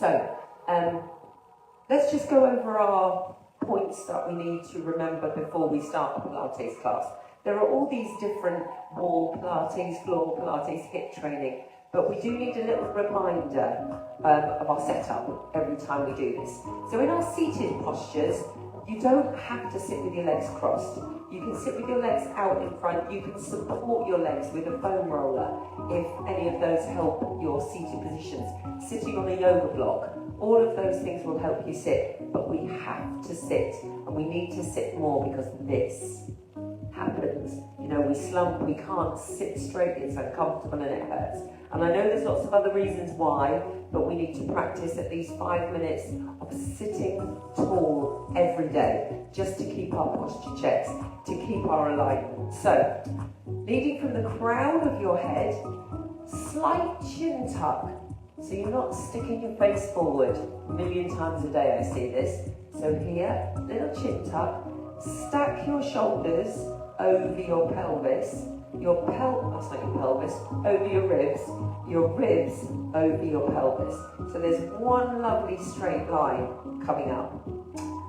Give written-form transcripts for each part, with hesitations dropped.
So, let's just go over our points that we need to remember before we start the Pilates class. There are all these different wall Pilates, floor Pilates, hip training, but we do need a little reminder of our setup every time we do this. So in our seated postures, you don't have to sit with your legs crossed. You can sit with your legs out in front. You can support your legs with a foam roller if any of those help your seated positions. Sitting on a yoga block, all of those things will help you sit, but we have to sit, and we need to sit more because this happens. You know, we slump, we can't sit straight, it's uncomfortable and it hurts. And I know there's lots of other reasons why, but we need to practice at least 5 minutes of sitting tall every day, just to keep our posture checked, to keep our alignment. So, leading from the crown of your head, slight chin tuck, so you're not sticking your face forward. A million times a day I see this. So here, little chin tuck, stack your shoulders over your pelvis, that's not your pelvis, over your ribs over your pelvis. So there's one lovely straight line coming up.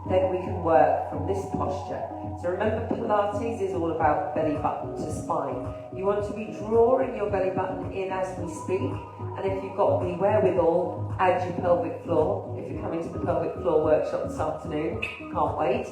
Then we can work from this posture. So remember, Pilates is all about belly button to spine. You want to be drawing your belly button in as we speak, and if you've got the wherewithal, add your pelvic floor. If you're coming to the pelvic floor workshop this afternoon, can't wait.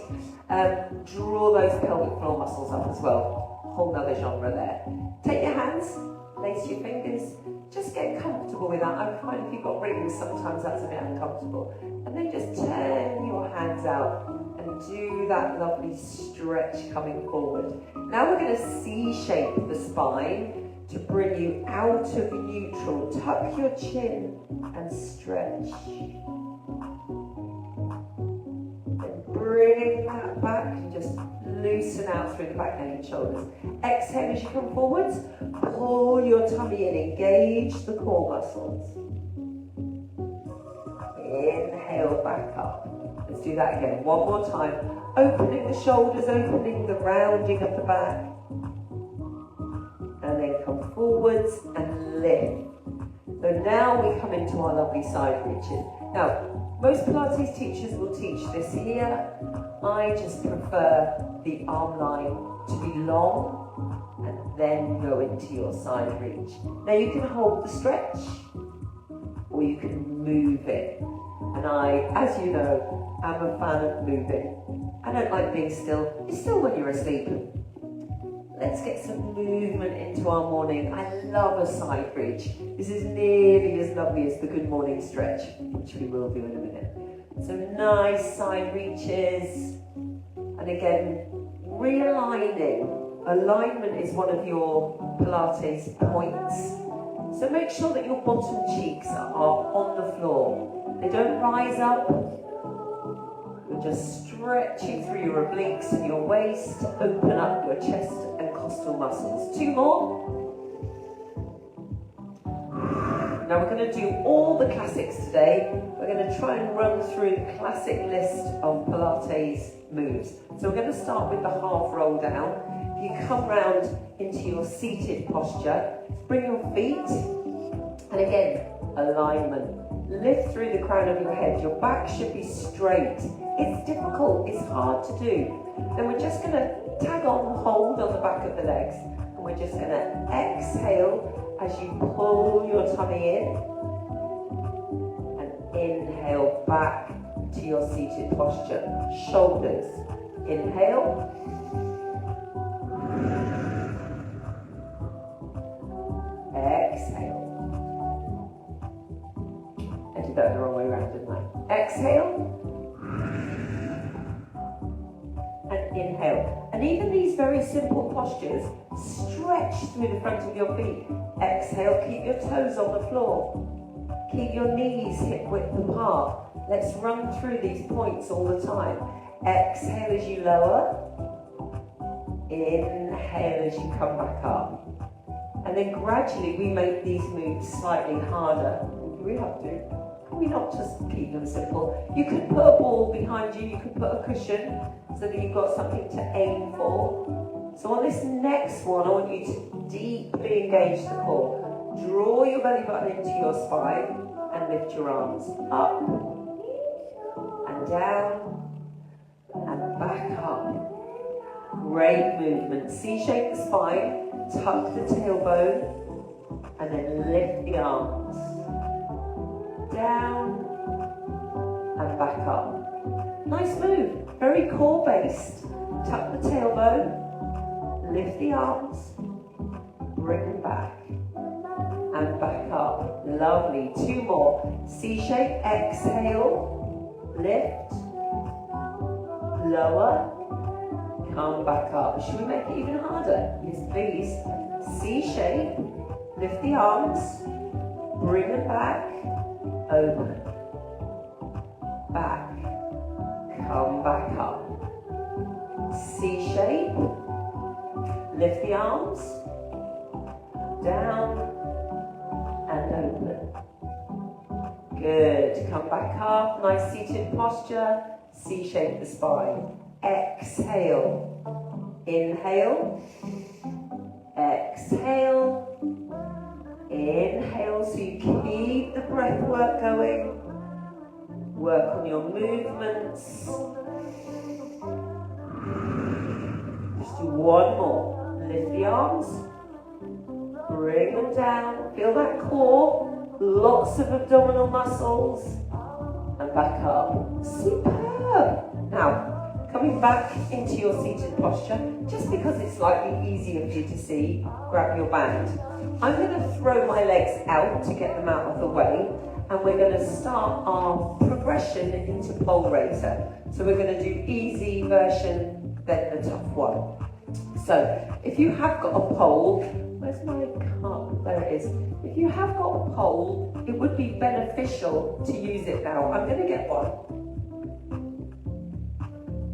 Draw those pelvic floor muscles up as well. Whole nother genre there. Take your hands, lace your fingers, just get comfortable with that. I find if you've got rings, sometimes that's a bit uncomfortable. And then just turn your hands out and do that lovely stretch coming forward. Now we're going to C-shape the spine to bring you out of neutral. Tuck your chin and stretch. Then bring that back and just loosen out through the back neck and shoulders. Exhale as you come forwards. Pull your tummy in. Engage the core muscles. Inhale back up. Let's do that again. One more time. Opening the shoulders, opening the rounding of the back. And then come forwards and lift. So now we come into our lovely side reaches. Now, most Pilates teachers will teach this here. I just prefer the arm line to be long and then go into your side reach. Now you can hold the stretch or you can move it. And I, as you know, am a fan of moving. I don't like being still. It's still when you're asleep. Let's get some movement into our morning. I love a side reach. This is nearly as lovely as the good morning stretch, which we will do in a minute. So nice side reaches. And again, realigning. Alignment is one of your Pilates points. So make sure that your bottom cheeks are on the floor. They don't rise up. You're just stretching through your obliques and your waist to open up your chest and costal muscles. 2 more. Now we're going to do all the classics today. We're going to try and run through the classic list of Pilates moves. So we're going to start with the half roll down. If you come round into your seated posture, bring your feet, and again, alignment. Lift through the crown of your head. Your back should be straight. It's difficult, it's hard to do. Then we're just going to tag on, hold on the back of the legs, and we're just going to exhale as you pull your tummy in, and inhale back to your seated posture. Shoulders. Inhale. Exhale. I did that the wrong way around, didn't I? Exhale. And inhale. And even these very simple postures, stretch through the front of your feet. Exhale, keep your toes on the floor. Keep your knees hip width apart. Let's run through these points all the time. Exhale as you lower. Inhale as you come back up. And then gradually we make these moves slightly harder. Do we have to? Can we not just keep them simple? You could put a ball behind you, you could put a cushion so that you've got something to aim for. So on this next one, I want you to deeply engage the core. Draw your belly button into your spine and lift your arms up and down, and back up. Great movement. C-shape the spine, tuck the tailbone, and then lift the arms. Down, and back up. Nice move. Very core based. Tuck the tailbone, lift the arms, bring them back, and back up. Lovely. 2 more. C-shape, exhale, lift, lower, come back up. Should we make it even harder? Yes, please. C-shape, lift the arms, bring them back, open, back, come back up. C-shape, lift the arms, down, and open. Good. Come back up. Nice seated posture. C-shape the spine. Exhale. Inhale. Exhale. Inhale. So you keep the breath work going. Work on your movements. Just do 1 more. Lift the arms. Bring them down. Feel that core. Lots of abdominal muscles. And back up. Superb. Now, coming back into your seated posture, just because it's slightly easier for you to see, grab your band. I'm going to throw my legs out to get them out of the way, and we're going to start our progression into pole raiser. So we're going to do easy version, then the tough one. So if you have got a pole, where's my cup? There it is. If you have got a pole, it would be beneficial to use it now. I'm going to get one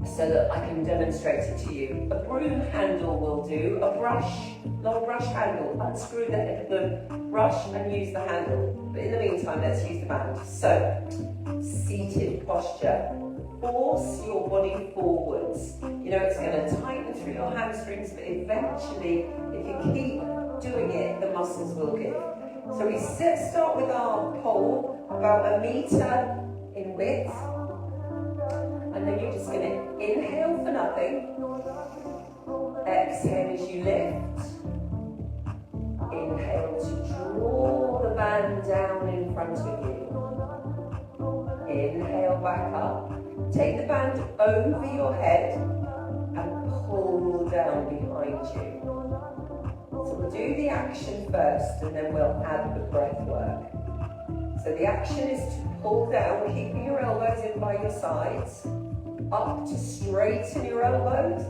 so that I can demonstrate it to you. A broom handle will do, a brush, long brush handle. Unscrew the head of the brush and use the handle. But in the meantime, let's use the band. So, seated posture. Force your body forwards. You know, it's going to tighten through your hamstrings, but eventually, if you keep doing it, the muscles will give. So we start with our pole about 1 meter in width. And then you're just going to inhale for nothing. Exhale as you lift. Inhale to draw the band down in front of you. Inhale back up. Take the band over your head and pull down behind you. So we'll do the action first and then we'll add the breath work. So the action is to pull down, keeping your elbows in by your sides, up to straighten your elbows,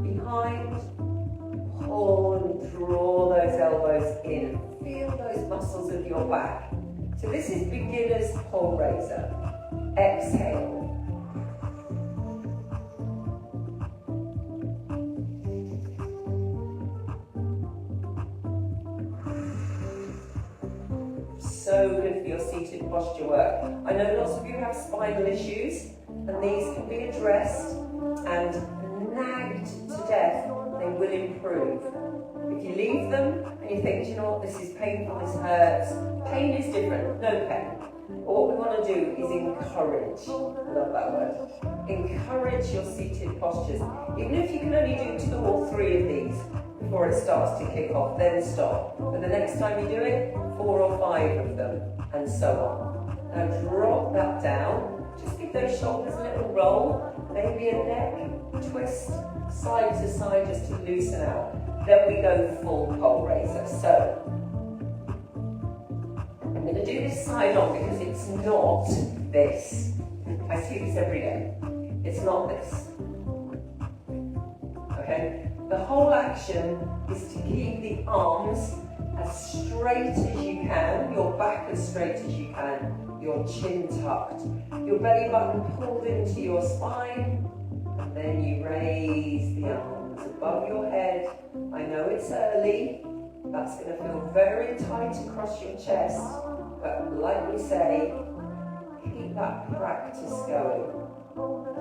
behind, pull and draw those elbows in. Feel those muscles of your back. So this is beginner's pole raiser. Exhale. So good for your seated posture work. I know lots of you have spinal issues, and these can be addressed and nagged to death, they will improve. If you leave them and you think, you know what, this is painful, this hurts, pain is different, no pain. But what we want to do is encourage, I love that word, encourage your seated postures. Even if you can only do 2 or 3 of these before it starts to kick off, then stop. But the next time you do it, 4 or 5 of them, and so on. Now drop that down, just give those shoulders a little roll, maybe a neck twist side to side just to loosen out. Then we go full pole raiser. So, I'm going to do this side on because it's not this. I see this every day. It's not this. Okay? The whole action is to keep the arms as straight as you can, your back as straight as you can, your chin tucked, your belly button pulled into your spine, and then you raise the arms above your head. I know it's early, that's going to feel very tight across your chest, but like we say, keep that practice going.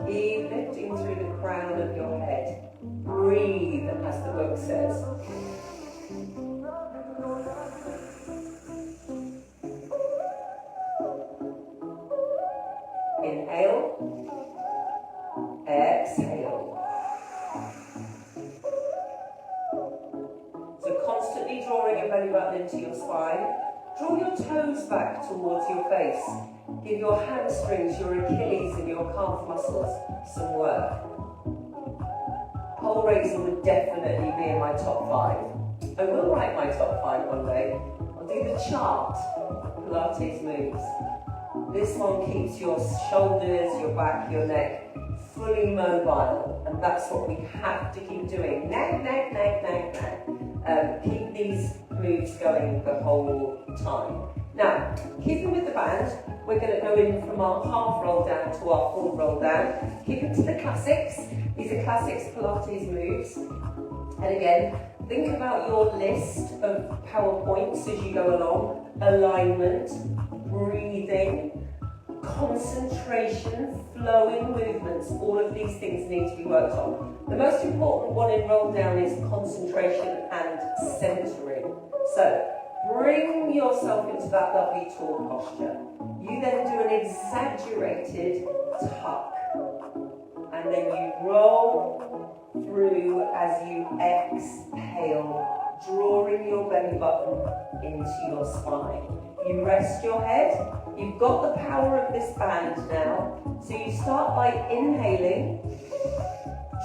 Keep lifting through the crown of your head. Breathe, as the book says. Inhale. exhale. So constantly drawing your belly button into your spine. Draw your toes back towards your face. Give your hamstrings, your Achilles and your calf muscles some work. Pole raising would definitely be in my top 5. I will write my top 5 one day. I'll do the chart of Pilates moves. This one keeps your shoulders, your back, your neck fully mobile, and that's what we have to keep doing. Nag, nag, nag, nag, nag. Keep these moves going the whole time. Now, keeping with the band, we're going to go in from our half roll down to our full roll down. Keep it to the classics. These are classics Pilates moves. And again, think about your list of PowerPoints as you go along. Alignment, breathing, concentration, flowing movements. All of these things need to be worked on. The most important one in roll down is concentration and centering. So, bring yourself into that lovely tall posture. You then do an exaggerated tuck. And then you roll through as you exhale, drawing your belly button into your spine. You rest your head. You've got the power of this band now. So you start by inhaling,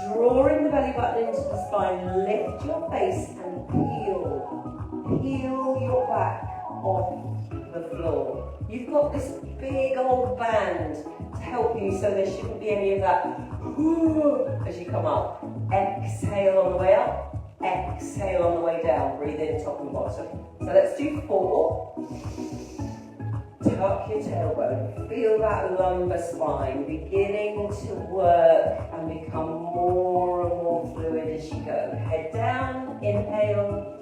drawing the belly button into the spine, lift your face and peel your back off the floor. You've got this big old band to help you, so there shouldn't be any of that as you come up. Exhale on the way up, exhale on the way down. Breathe in top and bottom. So let's do 4. Tuck your tailbone. Feel that lumbar spine beginning to work and become more and more fluid as you go. Head down, inhale.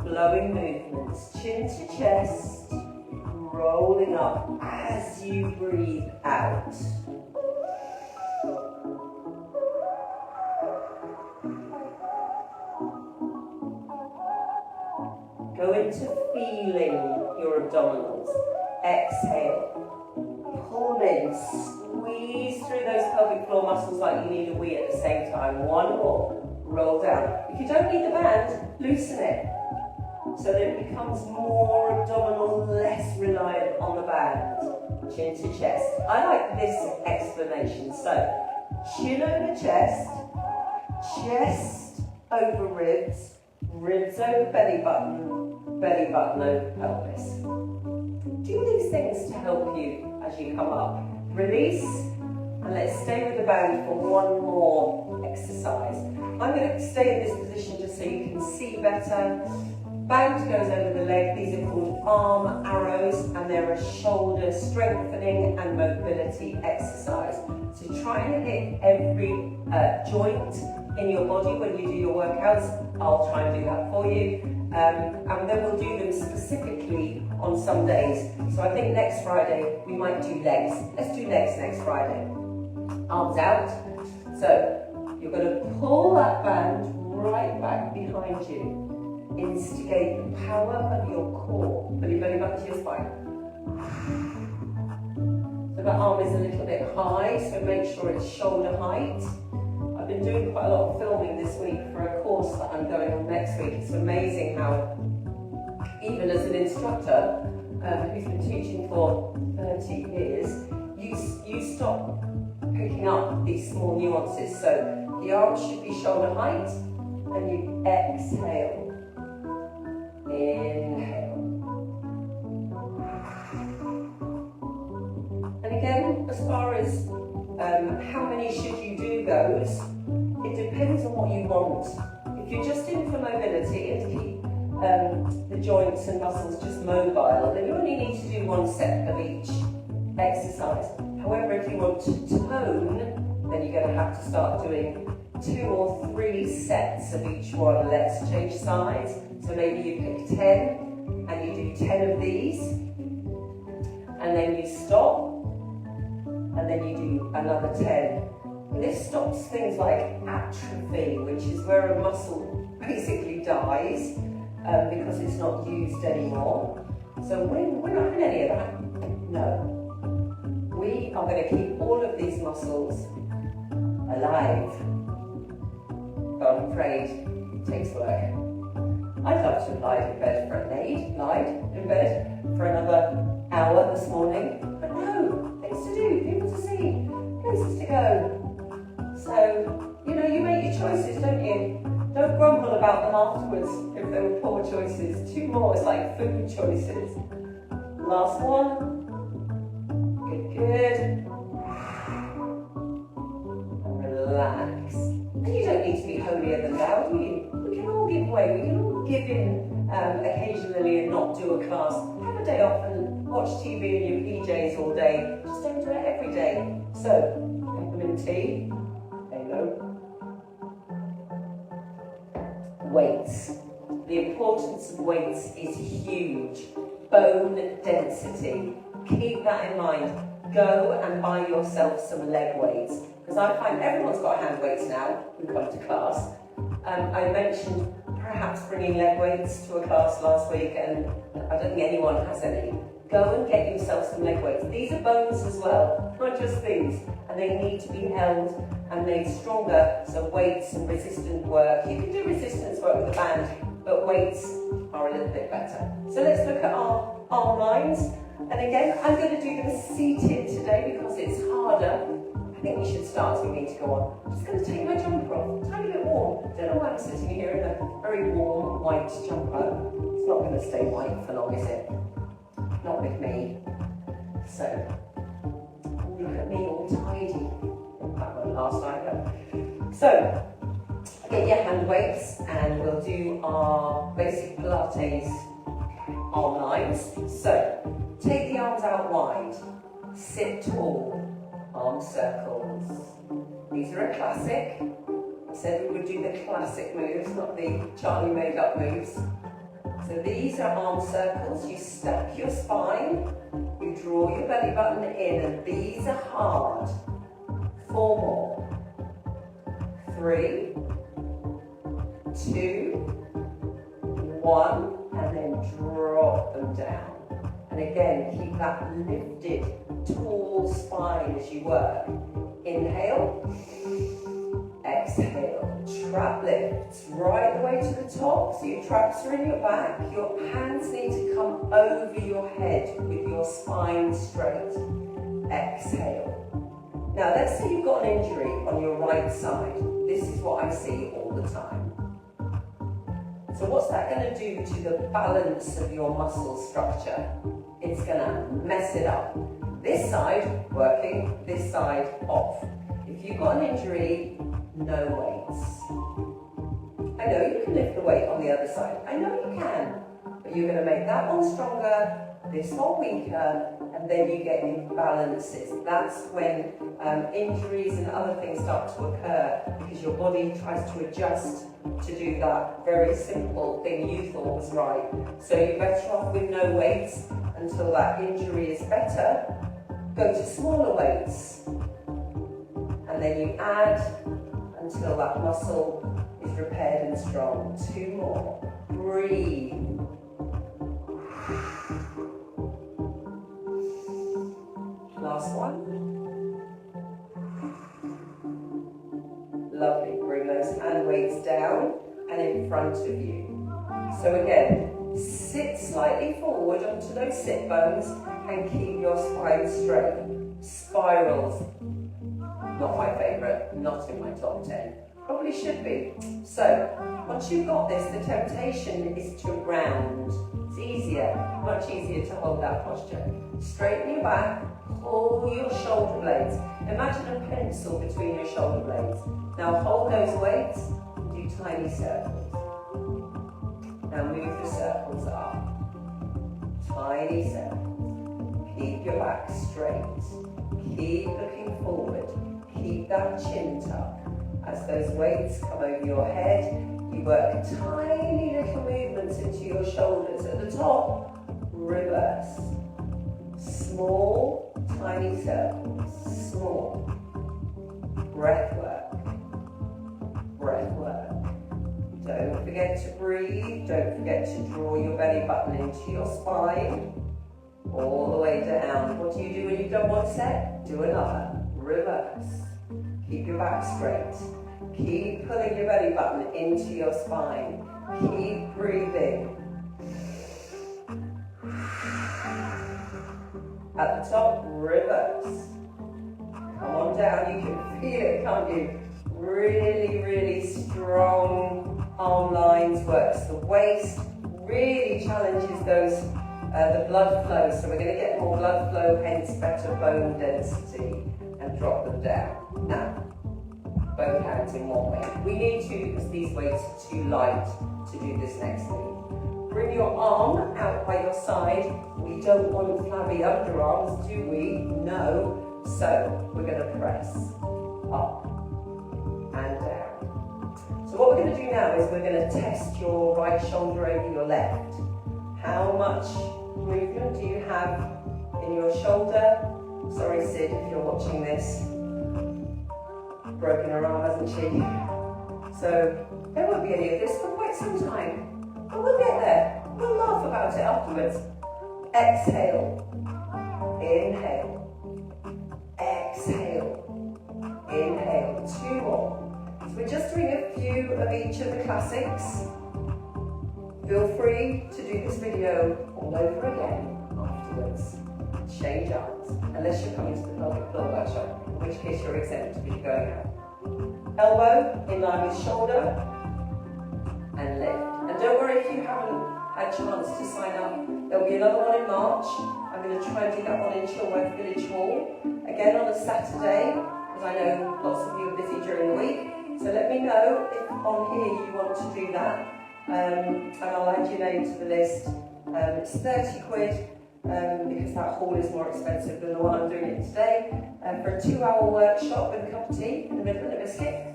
Flowing movements, chin to chest, rolling up as you breathe out. Go into feeling your abdominals. Exhale. Pull in, squeeze through those pelvic floor muscles like you need a wee at the same time. 1 more. Roll down. If you don't need the band, loosen it, so that it becomes more abdominal, less reliant on the band. Chin to chest. I like this explanation. So, chin over chest, chest over ribs, ribs over belly button over pelvis. Do these things to help you as you come up. Release, and let's stay with the band for 1 more exercise. I'm going to stay in this position just so you can see better. Band goes over the leg. These are called arm arrows, and they're a shoulder strengthening and mobility exercise. So try and hit every joint in your body when you do your workouts. I'll try and do that for you. And then we'll do them specifically on some days. So I think next Friday we might do legs. Let's do legs next Friday. Arms out. So you're going to pull that band right back behind you. Instigate the power of your core. Put your belly button to your spine. So that arm is a little bit high, so make sure it's shoulder height. I've been doing quite a lot of filming this week for a course that I'm going on next week. It's amazing how, even as an instructor who's been teaching for 30 years, you stop picking up these small nuances. So the arms should be shoulder height, and you exhale. Inhale. And again, as far as how many should you do goes, it depends on what you want. If you're just in for mobility and to keep the joints and muscles just mobile, then you only need to do 1 set of each exercise. However, if you want to tone, then you're going to have to start doing 2 or 3 sets of each one. Let's change sides. So maybe you pick 10 and you do 10 of these, and then you stop, and then you do another 10. And this stops things like atrophy, which is where a muscle basically dies because it's not used anymore. So we're not doing any of that. No. We are going to keep all of these muscles alive. But I'm afraid it takes work. I'd love to have lied in bed for another hour this morning, but no, things to do, people to see, places to go. So, you know, you make your choices, don't you? Don't grumble about them afterwards if they were poor choices. 2 more, it's like food choices. Last one. Good. And relax. And you don't need to be holier than thou, do you? We can all give way, we can all give in occasionally and not do a class. Have a day off and watch TV in your PJs all day. Just don't do it every day. So, peppermint tea. Hello. Weights. The importance of weights is huge. Bone density. Keep that in mind. Go and buy yourself some leg weights. Because I find everyone's got hand weights now who come to class. I mentioned perhaps bringing leg weights to a class last week, and I don't think anyone has any. Go and get yourself some leg weights. These are bones as well, not just these. And they need to be held and made stronger, so weights and resistant work. You can do resistance work with a band, but weights are a little bit better. So let's look at our arm lines. And again, I'm going to do them seated today because it's harder. I think we should start as we need to go on. I'm just going to take my jumper off, tiny bit warm. Don't know why I'm sitting here in a very warm white jumper. It's not going to stay white for long, is it? Not with me. So, look at me all tidy. That one last item. So, get your hand weights and we'll do our basic Pilates arm lines. So, take the arms out wide. Sit tall. Arm circles. These are a classic. I said we would do the classic moves, not the Charlie made up moves. So these are arm circles. You stack your spine, you draw your belly button in, and these are hard. 4 more. 3, 2, 1, and then drop them down. And again, keep that lifted, tall spine as you work. Inhale, exhale, trap lifts right the way to the top. So your traps are in your back. Your hands need to come over your head with your spine straight. Exhale. Now let's say you've got an injury on your right side. This is what I see all the time. So what's that going to do to the balance of your muscle structure? It's going to mess it up. This side working, this side off. If you've got an injury, no weights. I know you can lift the weight on the other side. I know you can. But you're going to make that one stronger, this one weaker, and then you get imbalances. That's when injuries and other things start to occur because your body tries to adjust to do that very simple thing you thought was right. So you're better off with no weights until that injury is better. Go to smaller weights. And then you add until that muscle is repaired and strong. 2 more. Breathe. Last one. Lovely. Bring those hand weights down and in front of you. So again, sit slightly forward onto those sit bones and keep your spine straight. Spirals. Not my favourite, not in my top 10. Probably should be. So, once you've got this, the temptation is to round. It's easier, much easier to hold that posture. Straighten your back, pull your shoulder blades. Imagine a pencil between your shoulder blades. Now hold those weights and do tiny circles. Now move the circles up. Tiny circles. Keep your back straight. Keep looking forward. Keep that chin tuck. As those weights come over your head, you work tiny little movements into your shoulders. At the top, reverse. Small, tiny circles. Small. Breath work. Breath work. Don't forget to breathe. Don't forget to draw your belly button into your spine. All the way down. What do you do when you've done one set? Do another. Reverse. Keep your back straight. Keep pulling your belly button into your spine. Keep breathing. At the top, reverse. Come on down, you can feel it, can't you? Really, really strong arm lines, works the waist, really challenges those, the blood flow. So we're going to get more blood flow, hence better bone density, and drop them down. Now, both hands in one way. We need to, because these weights are too light to do this next thing. Bring your arm out by your side. We don't want flabby underarms, do we? No. So we're going to press up and down. So what we're going to do now is we're going to test your right shoulder over your left. How much movement do you have in your shoulder? Sorry, Sid, if you're watching this. Broken her arm, hasn't she? So there won't be any of this for quite some time. But we'll get there. We'll laugh about it afterwards. Exhale. Inhale. Exhale. Inhale. 2 more. So we're just doing a few of each of the classics. Feel free to do this video all over again afterwards. Change arms, unless you're coming to the pelvic floor workshop, in which case you're exempt because you're going out. Elbow in line with shoulder, and lift. And don't worry if you haven't had a chance to sign up. There'll be another one in March. I'm going to try and do that one in Chilworth Village Hall. Again on a Saturday, because I know lots of you are busy during the week. So let me know if on here you want to do that. And I'll add your name to the list. It's 30 quid. Because that hall is more expensive than the one I'm doing it today, for a 2-hour workshop with a cup of tea in the middle and a biscuit.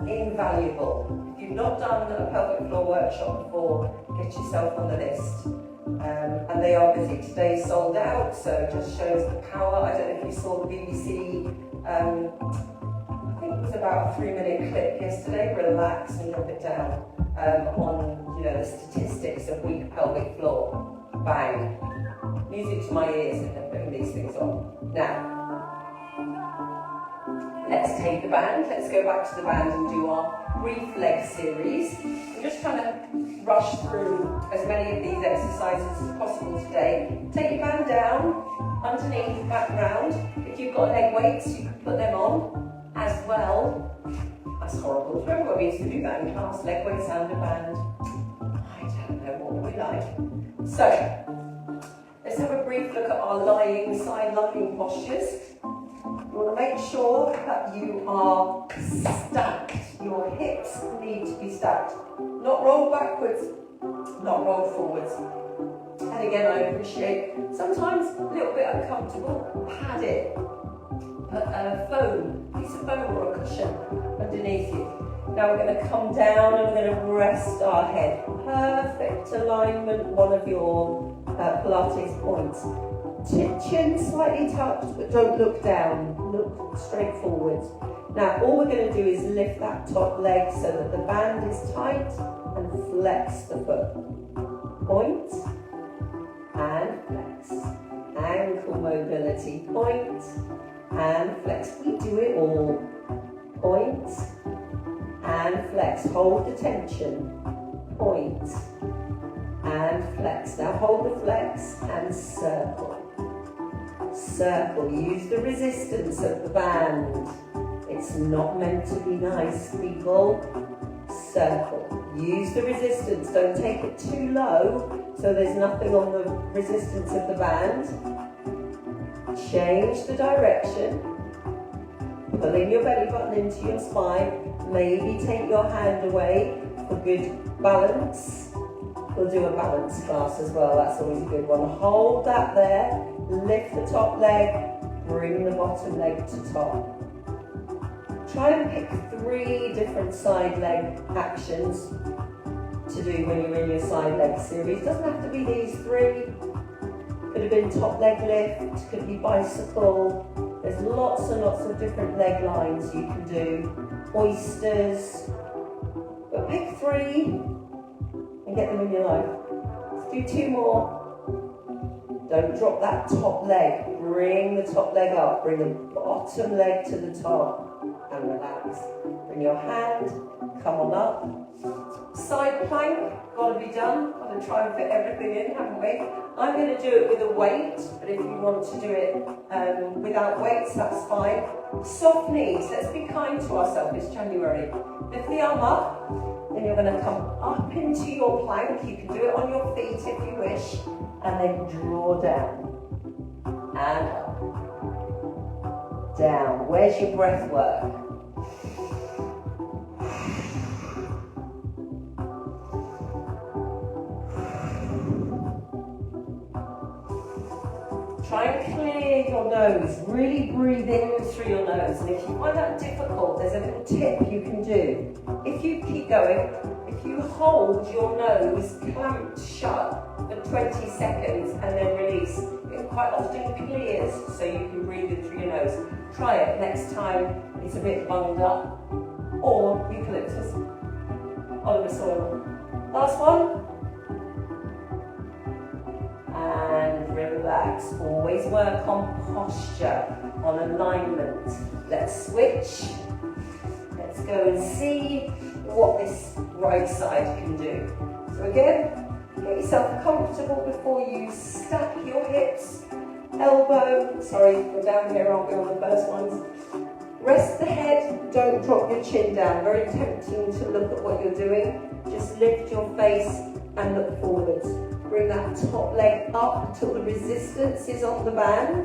Invaluable. If you've not done a pelvic floor workshop before, get yourself on the list. And they are busy. Today's sold out, so it just shows the power. I don't know if you saw the BBC, I think it was about a 3-minute clip yesterday, relax and drop it down, on the statistics of weak pelvic floor. Bang. Music to my ears if they're putting these things on. Now, let's take the band. Let's go back to the band and do our brief leg series. I'm just trying to rush through as many of these exercises as possible today. Take your band down, underneath, back round. If you've got leg weights, you can put them on as well. That's horrible. Remember when we used to do that in class? Leg weights and a band. I don't know, what would we like? So, let's have a brief look at our lying, side-lying postures. You want to make sure that you are stacked. Your hips need to be stacked. Not rolled backwards, not rolled forwards. And again, I appreciate sometimes a little bit uncomfortable. Pad it. Put a foam, piece of foam or a cushion underneath you. Now we're going to come down and we're going to rest our head. Perfect alignment, one of your Pilates points. Chin slightly touched, but don't look down. Look straight forward. Now all we're going to do is lift that top leg so that the band is tight and flex the foot. Point and flex. Ankle mobility. Point and flex. We do it all. Point and flex. Hold the tension. Point and flex. Now hold the flex and circle. Circle. Use the resistance of the band. It's not meant to be nice, people. Circle. Use the resistance. Don't take it too low so there's nothing on the resistance of the band. Change the direction. Pulling your belly button into your spine. Maybe take your hand away for good balance. We'll do a balance class as well, that's always a good one. Hold that there, lift the top leg, bring the bottom leg to top. Try and pick 3 different side leg actions to do when you're in your side leg series. Doesn't have to be these 3. Could have been top leg lift, could be bicycle. There's lots and lots of different leg lines you can do. Oysters. But pick 3 and get them in your life. Let's do 2 more. Don't drop that top leg. Bring the top leg up. Bring the bottom leg to the top. and relax. Bring your hand, come on up. Side plank, gotta be done. Gotta try and fit everything in, haven't we? I'm gonna do it with a weight, but if you want to do it without weights, that's fine. Soft knees, let's be kind to ourselves, it's January. Lift the arm up, then you're gonna come up into your plank. You can do it on your feet if you wish, and then draw down. And up. Down. Where's your breath work? Try and clear your nose. Really breathe in through your nose. And if you find that difficult, there's a little tip you can do. If you keep going, if you hold your nose clamped shut for 20 seconds and then release, it quite often clears so you can breathe in through your nose. Try it next time it's a bit bunged up. Or eucalyptus, Oliver soil. Last one. And relax. Always work on posture, on alignment. Let's switch. Let's go and see what this right side can do. So again, get yourself comfortable before you stack your hips. We're down here, aren't we, on the first ones? Rest the head, don't drop your chin down. Very tempting to look at what you're doing. Just lift your face and look forwards. Bring that top leg up until the resistance is on the band,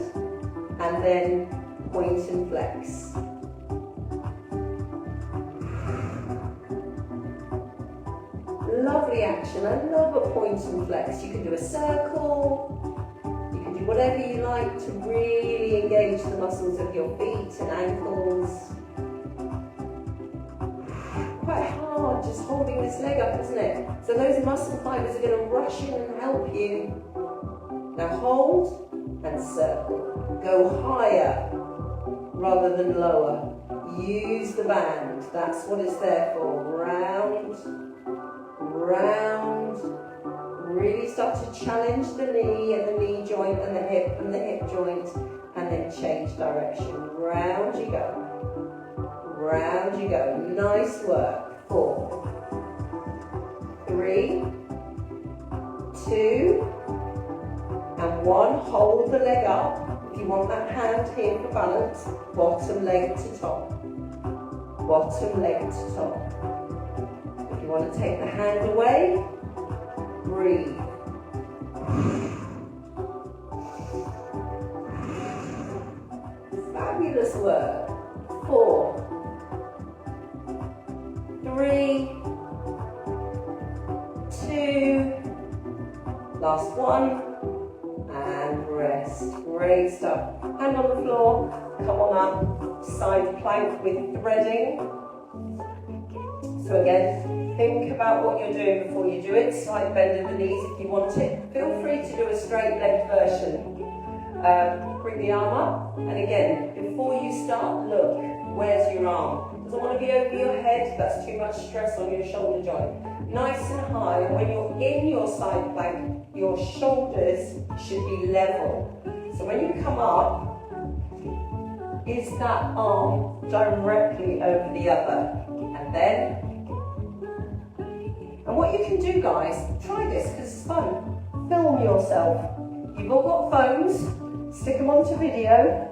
and then point and flex. Lovely action. I love a point and flex. You can do a circle. You can do whatever you like to really engage the muscles of your feet and ankles. Quite hard just holding this leg up, isn't it? So those muscle fibers are going to rush in and help you. Now hold and circle. Go higher rather than lower. Use the band. That's what it's there for. Round, round. Really start to challenge the knee and the knee joint and the hip joint, and then change direction. Round you go. Round you go. Nice work. 4, 3, 2, and 1. Hold the leg up. If you want that hand here for balance, bottom leg to top. Bottom leg to top. If you want to take the hand away, breathe. Fabulous work. 4, 3, 2, last one, and rest. Great stuff. Hand on the floor, come on up, side plank with threading. So again, think about what you're doing before you do it. Slight bend of the knees if you want it. Feel free to do a straight leg version. Bring the arm up, and again, before you start, look, where's your arm? Doesn't want to be over your head, that's too much stress on your shoulder joint. Nice and high, and when you're in your side plank, your shoulders should be level. So when you come up, is that arm directly over the other? And then, and what you can do, guys, try this because it's fun. Film yourself. You've all got phones, stick them onto video,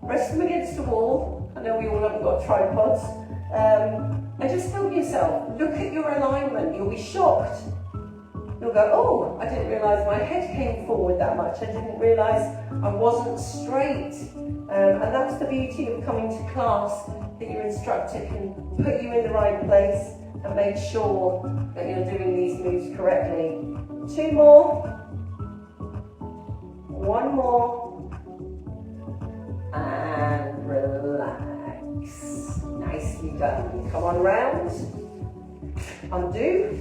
rest them against the wall. I know we all haven't got tripods. And just film yourself. Look at your alignment. You'll be shocked. You'll go, oh, I didn't realise my head came forward that much. I didn't realise I wasn't straight. And that's the beauty of coming to class, that your instructor can put you in the right place and make sure that you're doing these moves correctly. 2 more. 1 more. And relax. Nicely done. Come on round. Undo.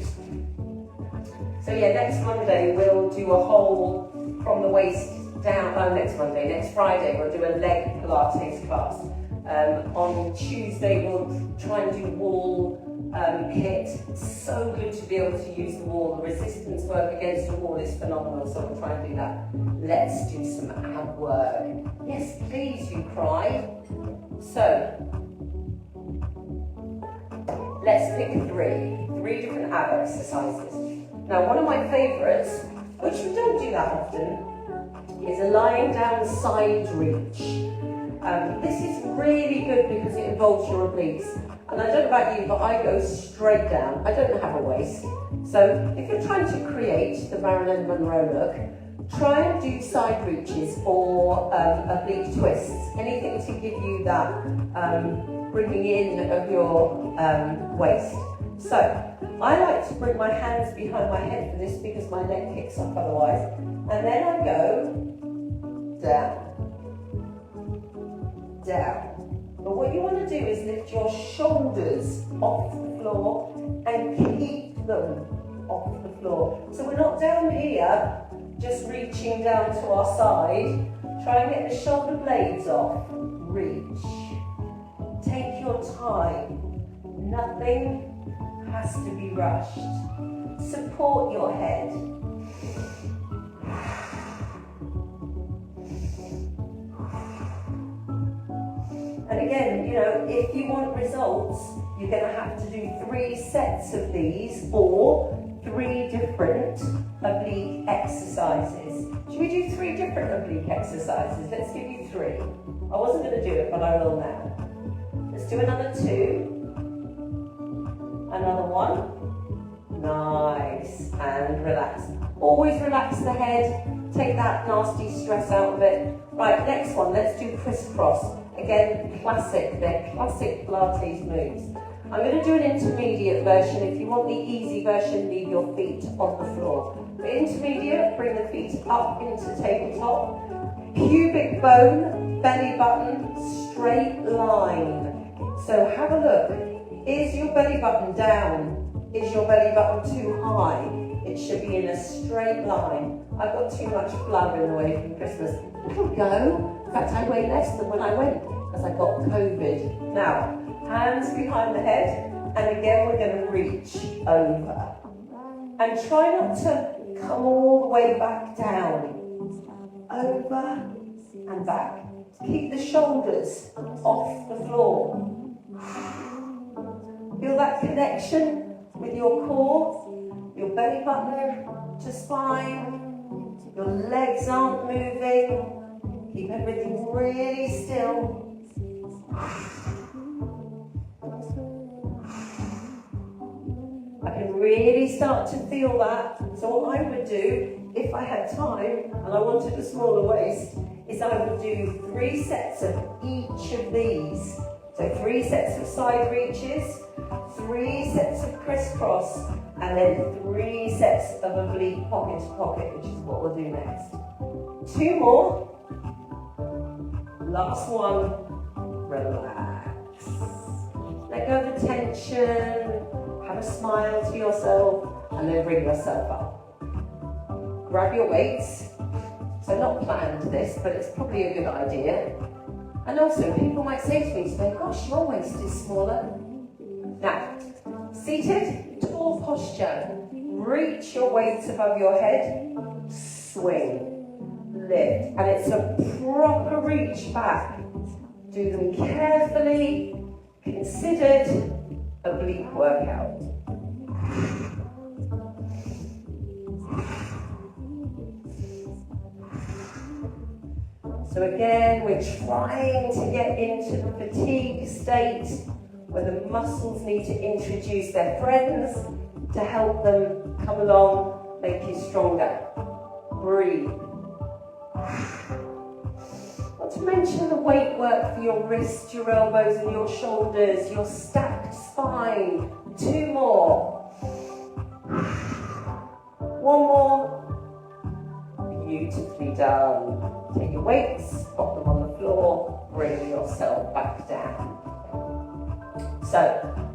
So yeah, next Monday we'll do a whole from the waist down. Next Friday we'll do a leg Pilates class. On Tuesday we'll try and do wall HIIT. It's so good to be able to use the wall. The resistance work against the wall is phenomenal, so we'll try and do that. Let's do some ab work. Yes, please, you cry. So, let's pick three different ab exercises. Now, one of my favourites, which we don't do that often, is a lying down side reach. This is really good because it involves your obliques. And I don't know about you, but I go straight down. I don't have a waist. So if you're trying to create the Marilyn Monroe look, try and do side reaches or oblique twists. Anything to give you that bringing in of your waist. So I like to bring my hands behind my head for this because my neck kicks up otherwise. And then I go down. Down. But what you want to do is lift your shoulders off the floor and keep them off the floor. So we're not down here, just reaching down to our side. Try and get the shoulder blades off. Reach. Take your time. Nothing has to be rushed. Support your head. And again, you know, if you want results, you're going to have to do 3 sets of these or 3 different oblique exercises. Should we do 3 different oblique exercises? Let's give you 3. I wasn't going to do it, but I will now. Let's do another 2. Another 1. Nice. And relax. Always relax the head. Take that nasty stress out of it. Right, next one. Let's do crisscross. Again, classic. They're classic Pilates moves. I'm going to do an intermediate version. If you want the easy version, leave your feet on the floor. For intermediate, bring the feet up into tabletop. Pubic bone, belly button, straight line. So have a look. Is your belly button down? Is your belly button too high? It should be in a straight line. I've got too much blabbering away from Christmas. It'll go. In fact, I weigh less than when I went because I got COVID. Now, hands behind the head, and again we're going to reach over. And try not to come all the way back down. Over and back. Keep the shoulders off the floor. Feel that connection with your core, your belly button to spine. Your legs aren't moving. Keep everything really still. I can really start to feel that. So what I would do, if I had time and I wanted a smaller waist, is I would do 3 sets of each of these. So 3 sets of side reaches, 3 sets of crisscross, and then 3 sets of oblique pocket to pocket, which is what we'll do next. 2 more. Last one. Relax. Let go of the tension. Have a smile to yourself, and then bring yourself up. Grab your weights. So not planned this, but it's probably a good idea. And also, people might say to me today, gosh, your waist is smaller. Now, seated, tall posture. Reach your weights above your head. Swing, lift. And it's a proper reach back. Do them carefully, considered oblique workout. So again, we're trying to get into the fatigue state where the muscles need to introduce their friends to help them come along, make you stronger. Breathe. Not to mention the weight work for your wrists, your elbows and your shoulders, your stacked spine. 2 more. 1 more. Beautifully done. Take your weights, pop them on the floor, bring yourself back down. So,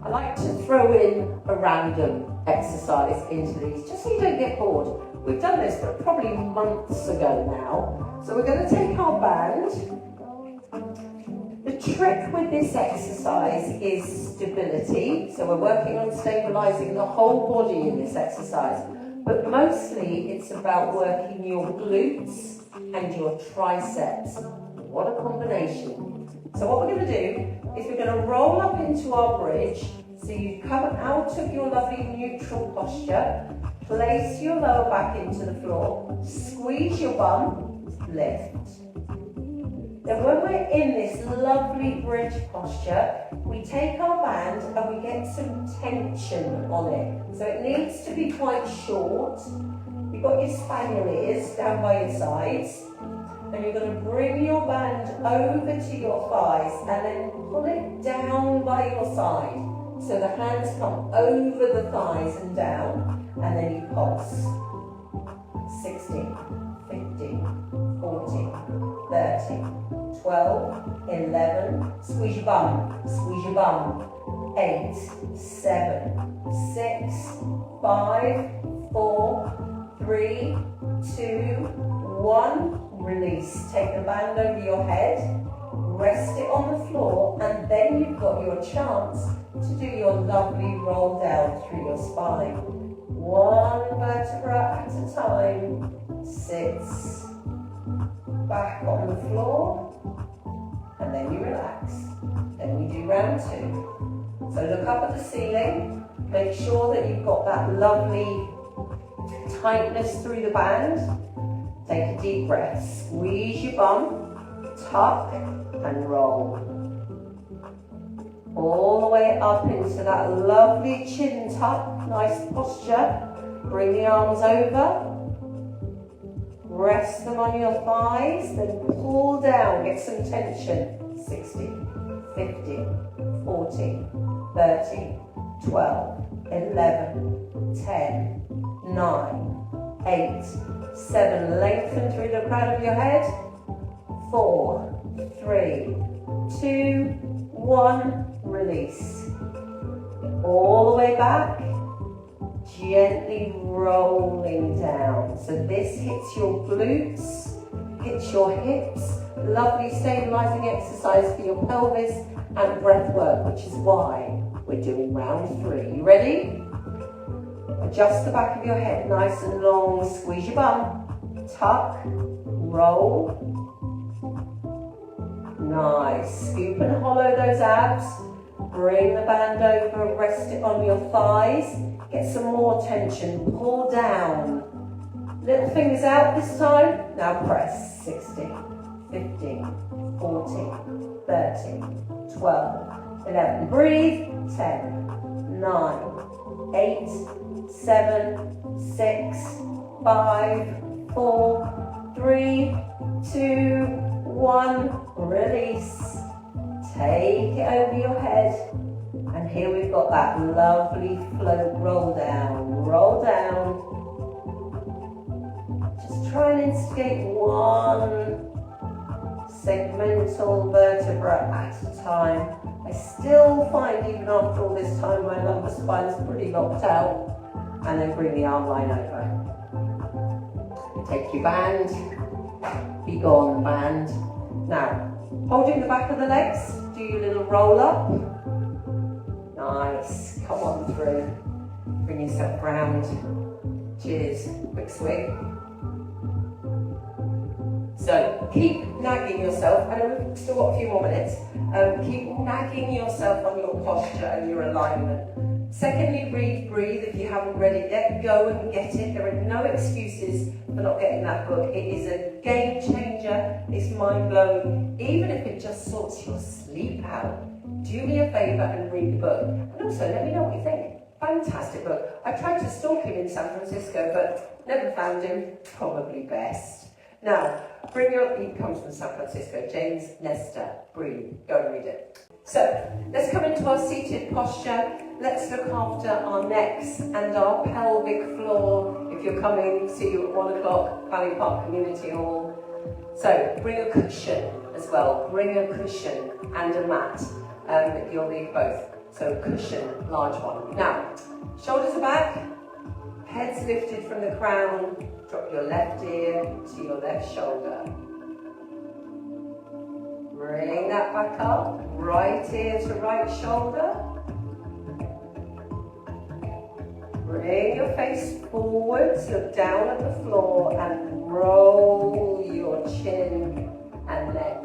I like to throw in a random exercise into these, just so you don't get bored. We've done this, but probably months ago now. So we're going to take our band. The trick with this exercise is stability. So we're working on stabilizing the whole body in this exercise. But mostly it's about working your glutes and your triceps. What a combination. So what we're going to do is we're going to roll up into our bridge, So you come out of your lovely neutral posture, place your lower back into the floor, squeeze your bum, lift. Then when we're in this lovely bridge posture, we take our band and we get some tension on it. So it needs to be quite short. You've got your spaniel ears down by your sides. And you're going to bring your band over to your thighs and then pull it down by your side. So the hands come over the thighs and down, and then you pulse. 16, 15, 14, 13, 12, 11, squeeze your bum, 8, 7, 6, 5, 4, 3, 2, 1. Release. Take the band over your head, rest it on the floor, and then you've got your chance to do your lovely roll down through your spine. One vertebra at a time. Sits back on the floor, and then you relax. Then we do round 2. So look up at the ceiling. Make sure that you've got that lovely tightness through the band. Take a deep breath, squeeze your bum, tuck and roll. All the way up into that lovely chin tuck, nice posture. Bring the arms over, rest them on your thighs, then pull down, get some tension. 16, 15, 14, 13, 12, 11, 10, 9, 8, 7, lengthen through the crown of your head. 4, 3, 2, 1, release. All the way back, gently rolling down. So this hits your glutes, hits your hips. Lovely stabilizing exercise for your pelvis and breath work, which is why we're doing round 3. You ready? Adjust the back of your head nice and long, squeeze your bum, tuck, roll. Nice, scoop and hollow those abs, bring the band over, rest it on your thighs, get some more tension, pull down. Little fingers out this time, now press. 16, 15, 14, 13, 12, 11, breathe, 10, 9, 8, 7, 6, 5, 4, 3, 2, 1, release. Take it over your head. And here we've got that lovely float, roll down. Just try and instigate one segmental vertebra at a time. I still find even after all this time my lumbar spine is pretty locked out. And then bring the arm line over. Take your band, be gone band. Now, holding the back of the legs, do your little roll up. Nice, come on through. Bring yourself round. Cheers, quick swing. So, keep nagging yourself, I know we've still got a few more minutes. Keep nagging yourself on your posture and your alignment. Secondly, breathe. If you haven't read it yet, go and get it. There are no excuses for not getting that book. It is a game changer. It's mind-blowing. Even if it just sorts your sleep out, do me a favour and read the book. And also, let me know what you think. Fantastic book. I tried to stalk him in San Francisco, but never found him. Probably best. Now, he comes from San Francisco, James Nestor. Breathe. Go and read it. So, let's come into our seated posture. Let's look after our necks and our pelvic floor. If you're coming, see you at 1 o'clock, Valley Park Community Hall. So, bring a cushion as well. Bring a cushion and a mat. You'll need both. So, cushion, large one. Now, shoulders are back, head's lifted from the crown. Drop your left ear to your left shoulder. Bring that back up, right ear to right shoulder. Bring your face forwards, look down at the floor and roll your chin and neck.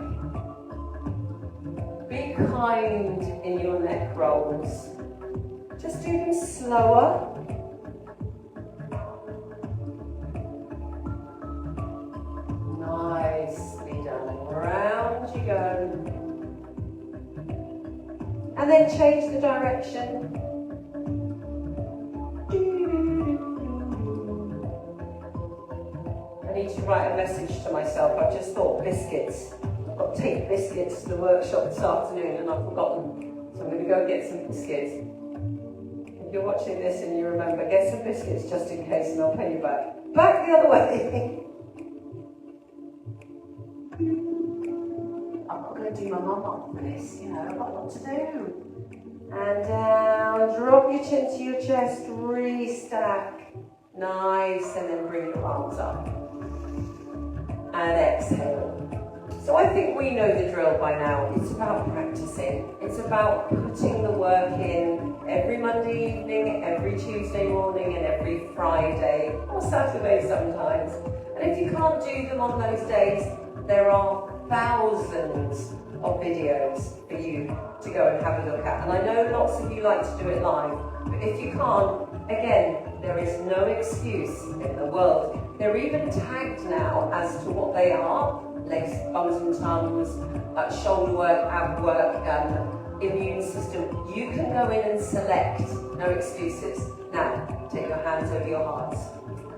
Be kind in your neck rolls. Just do them slower. Nicely done. Round you go. And then change the direction. I need to write a message to myself. I just thought biscuits. I've got to take biscuits to the workshop this afternoon and I've forgotten. So I'm going to go and get some biscuits. If you're watching this and you remember, get some biscuits just in case and I'll pay you back. Back the other way. I'm not going to do my mum up for this, you know, I've got a lot to do. And down, drop your chin to your chest, restack. Nice, and then bring your arms up. And exhale. So I think we know the drill by now. It's about practicing. It's about putting the work in every Monday evening, every Tuesday morning, and every Friday, or Saturday sometimes. And if you can't do them on those days, there are thousands of videos for you to go and have a look at. And I know lots of you like to do it live, but if you can't, again, there is no excuse in the world. They're even tagged now as to what they are: legs, bums and tongues, shoulder work, ab work, immune system. You can go in and select, no excuses. Now, take your hands over your hearts,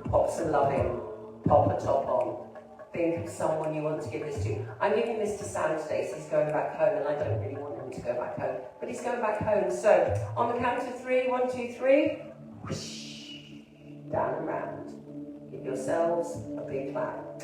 pop some love in, pop a top on. Think of someone you want to give this to. I'm giving this to Sam today, so he's going back home, and I don't really want him to go back home, but he's going back home. So, on the count of 3, 1, 2, 3, whoosh, down and round. Give yourselves a big clap.